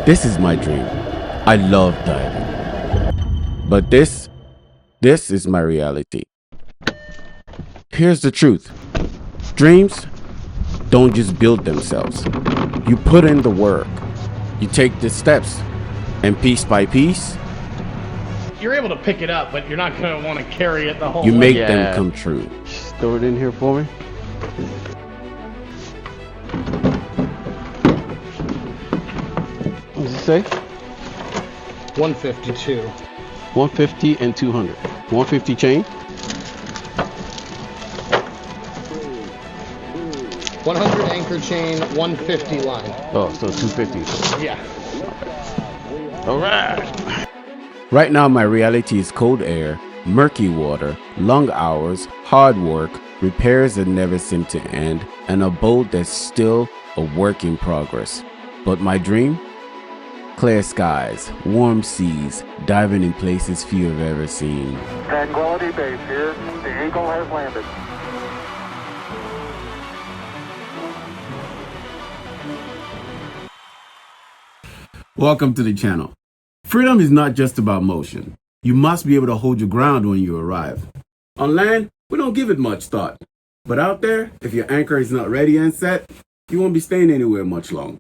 This is my dream. I love diving. But this is my reality. Here's the truth. Dreams don't just build themselves. You put in the work. You take the steps. And piece by piece, You're able to pick it up, but you're not going to want to carry it the whole you way. make them come true. Just throw it in here for me. What does it say? 152. 150 and 200. 150 chain. 100 anchor chain, 150 line. Oh, so 250. Yeah. All right. Right now, my reality is cold air, murky water, long hours, hard work, repairs that never seem to end, and a boat that's still a work in progress. But my dream? Clear skies, warm seas, diving in places few have ever seen. Tranquility Base here. The Eagle has landed. Welcome to the channel. Freedom is not just about motion. You must be able to hold your ground when you arrive. On land, we don't give it much thought. But out there, if your anchor is not ready and set, you won't be staying anywhere much long.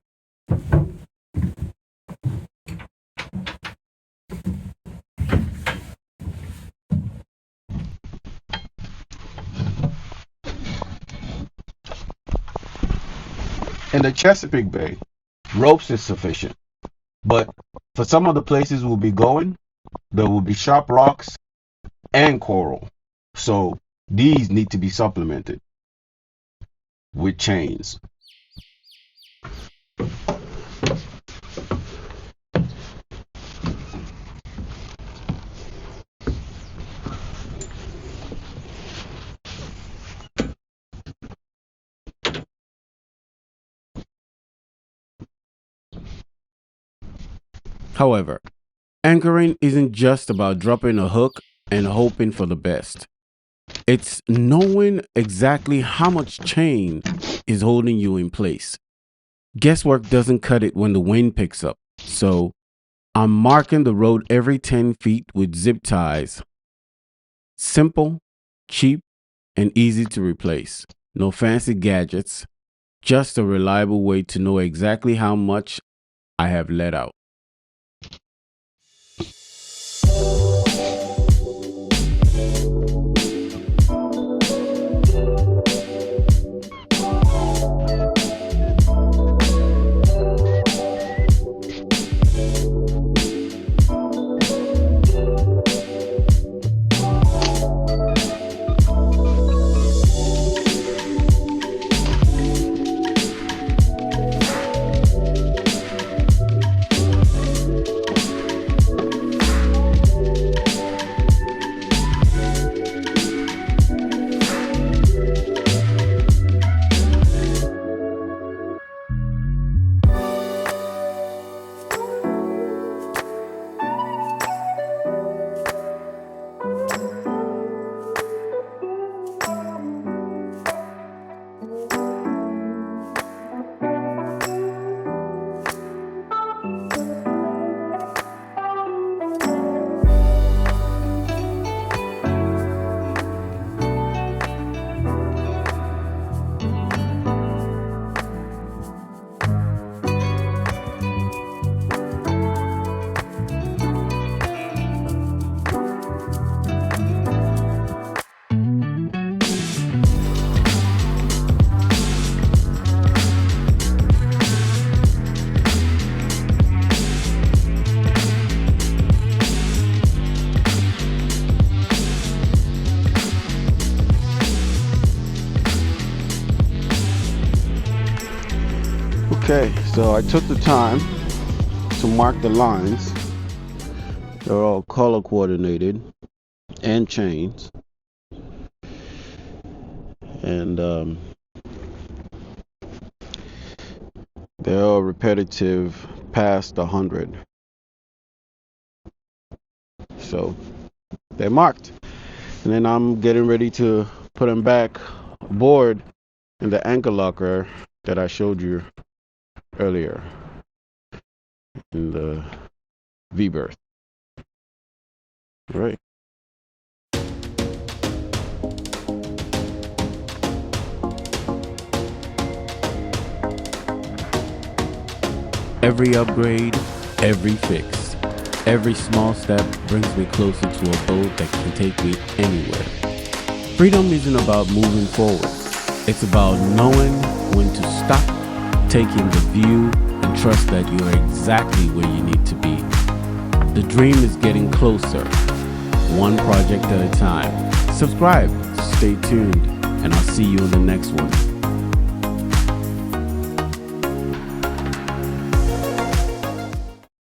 In the Chesapeake Bay, ropes is sufficient. But for some of the places we'll be going, there will be sharp rocks and coral. So these need to be supplemented with chains. However, anchoring isn't just about dropping a hook and hoping for the best. It's knowing exactly how much chain is holding you in place. Guesswork doesn't cut it when the wind picks up. So I'm marking the road every 10 feet with zip ties. Simple, cheap, and easy to replace. No fancy gadgets, just a reliable way to know exactly how much I have let out. Okay, so I took the time to mark the lines. They're all color coordinated and chains. And they're all repetitive past 100. So they're marked. And then I'm getting ready to put them back aboard in the anchor locker that I showed you earlier. in the V-berth. All right. Every upgrade, every fix, every small step brings me closer to a boat that can take me anywhere. Freedom isn't about moving forward. It's about knowing when to stop, taking the view, and trust that you're exactly where you need to be. The dream is getting closer, one project at a time. Subscribe, stay tuned, and I'll see you in the next one.